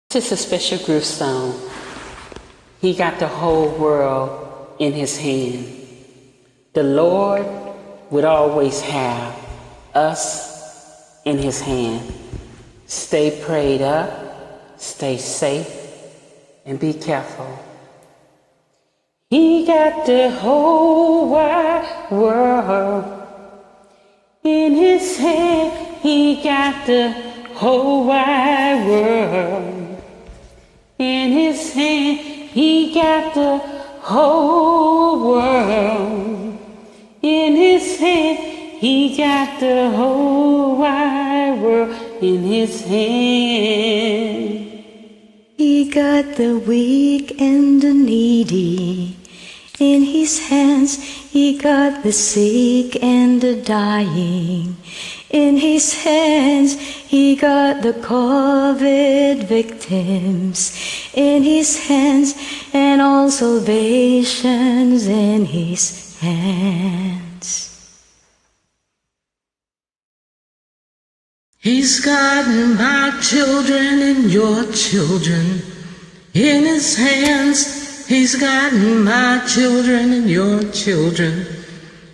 This is a special group song. He got the whole world in his hand. The Lord would always have us in his hand. Stay prayed up, stay safe, and be careful. He got the whole wide world in his hand. He got the whole wide world in his hand. He got the whole world in his hand. He got the whole wide world in his hand. He got the weak and the needy in his hands. He got the sick and the dying in his hands. He got the COVID victims in his hands, and all salvations in his hands. He's got my children and your children in his hands. He's got my children and your children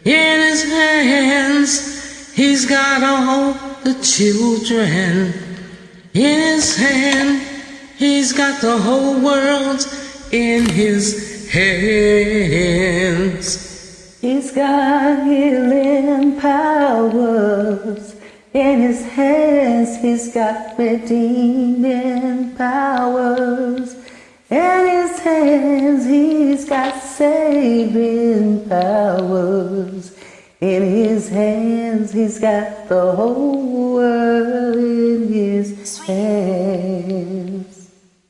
in his hands. He's got all the children in his hand. He's got the whole world in his hands. He's got healing powers in his hands. He's got redeeming powers in his hands. He's got saving powers in his hands. He's got the whole world in his hands.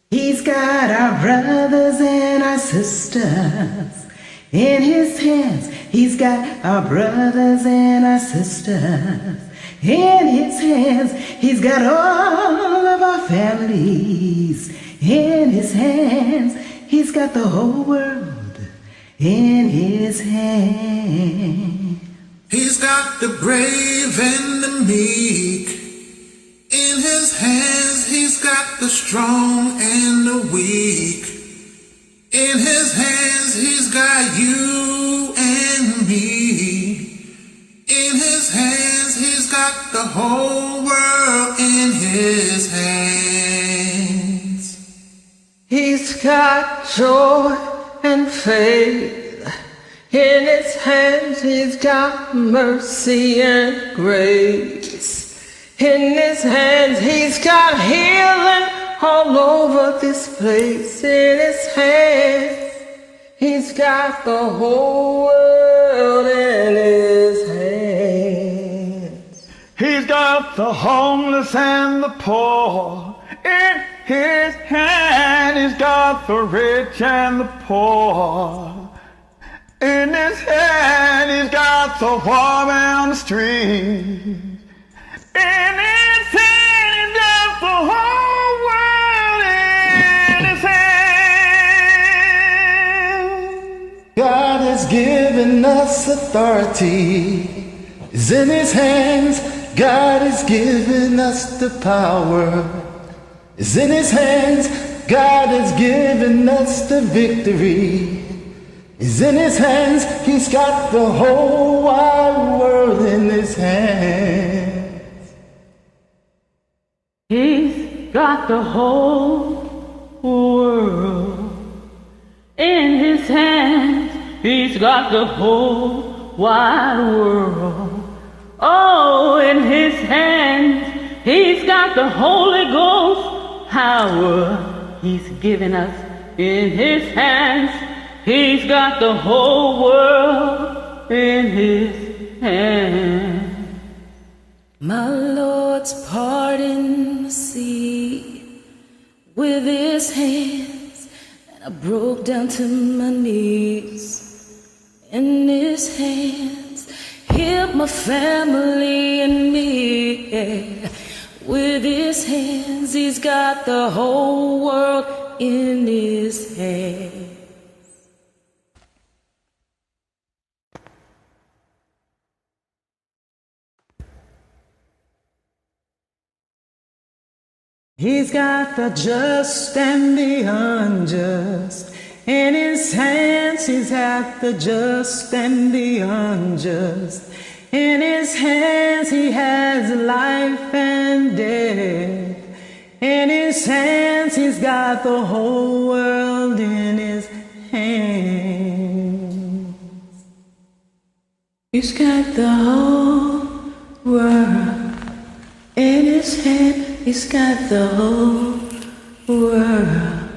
He's got our brothers and our sisters in his hands. He's got our brothers and our sisters in his hands. He's got all of our families in his hands. He's got the whole world in his hands. He's got the brave and the meek in his hands. He's got the strong and the weak in his hands. He's got you and me in his hands. He's got the whole world in his hands. He's got joy and faith in his hands. He's got mercy and grace in his hands. He's got healing all over this place in his hands. He's got the whole world in his hands. He's got the homeless and the poor in his hand. He's got the rich and the poor in his hand. He's got the warm on the street in his hand. He's got the whole world in his hand. God has given us authority. It's in his hands. God has given us the power. It's in his hands. God has given us the victory. It's in his hands. He's got the whole wide world in his hands. He's got the whole world in his hands. He's got the whole wide world, oh, in his hands. He's got the Holy Ghost power. He's given us in his hands. He's got the whole world in his hands. My Lord's parting the sea with his hands, and I broke down to my knees in his hands. Healed my family and me, yeah. With his hands. He's got the whole world in his hands. He's got the just and the unjust. In his hands he's got the just and the unjust. In his hands he has life and death. In his hands he's got the whole world in his hands. He's got the whole world in his hand. He's got the whole world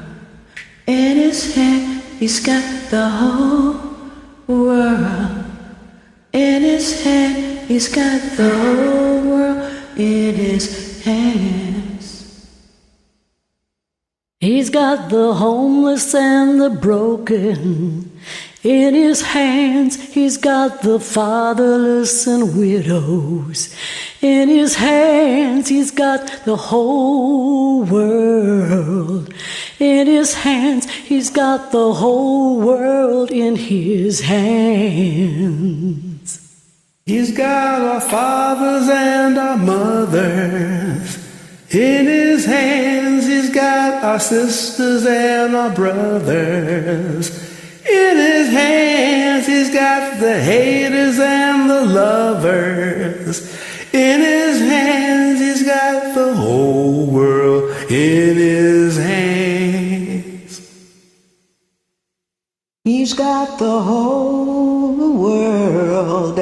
in his hand. He's got the whole world in his hand. He's got the whole world in his hands. He's got the homeless and the broken in his hands. He's got the fatherless and widows in his hands. He's got the whole world in his hands. He's got the whole world in his hands. He's got our fathers and our mothers in his hands. He's got our sisters and our brothers in his hands. He's got the haters and the lovers in his hands. He's got the whole world in his hands. He's got the whole world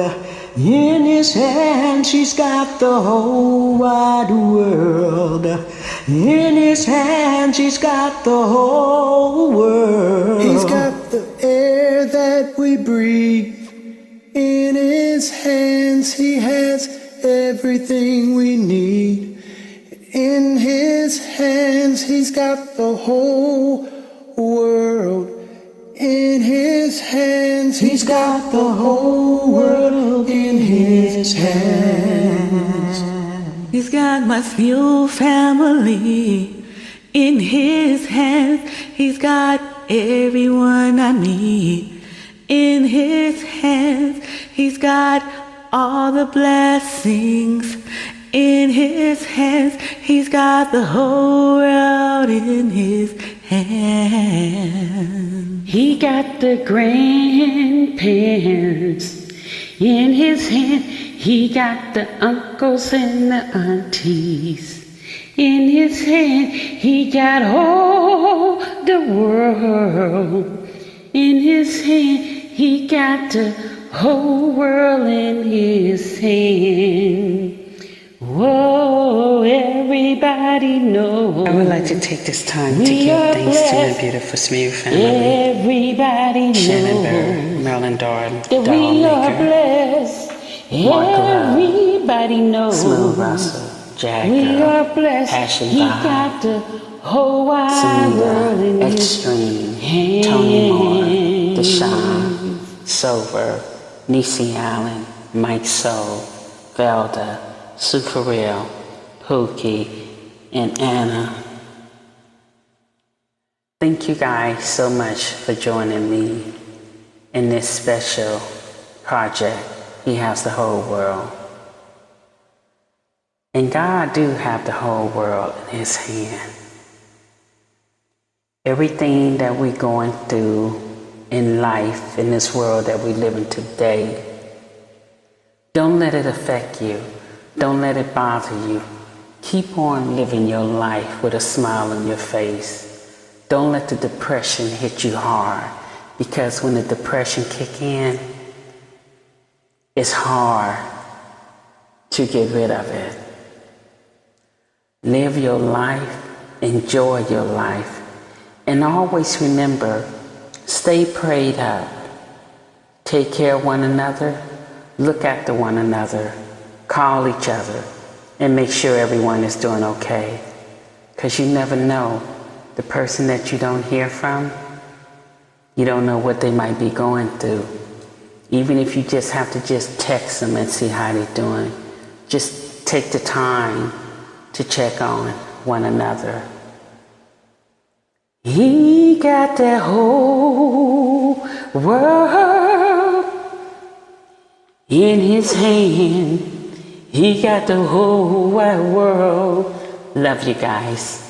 in his hands. He's got the whole wide world in his hands. He's got the whole world. He's got the air that we breathe in his hands. He has everything we need in his hands. He's got the whole world in his hands. He's got the whole world in his hands. He's got my full family in his hands. He's got everyone I need in his hands. He's got all the blessings in his hands. He's got the whole world in his hands. He got the grandparents in his hand. He got the uncles and the aunties in his hand. He got all the world in his hand. He got the whole world in his hand. Whoa, everybody knows. I would like to take this time to give thanks to my beautiful Smith family. Everybody Shannon knows Bird, Marilyn Darden, that we are Maker, blessed. Mark Corral, Everybody knows Smooth Russell, Jack we Girl, are blessed. Ashley He Bob, got the whole wide world in Sunita, his Extreme, hands. Tony Moore, Deshaun, Silver, Niecy Allen, Mike Soul, Velda, Sue Farrell, Pookie, and Anna. Thank you guys so much for joining me in this special project. He has the whole world. And God do have the whole world in his hand. Everything that we're going through in life, in this world that we live in today, don't let it affect you. Don't let it bother you. Keep on living your life with a smile on your face. Don't let the depression hit you hard, because when the depression kick in, it's hard to get rid of it. Live your life, enjoy your life, and always remember, stay prayed up. Take care of one another, look after one another, call each other, and make sure everyone is doing okay. Because you never know, the person that you don't hear from, you don't know what they might be going through. Even if you just have to just text them and see how they're doing, just take the time to check on one another. He got the whole world in his hand. He got the whole wide world Love you guys.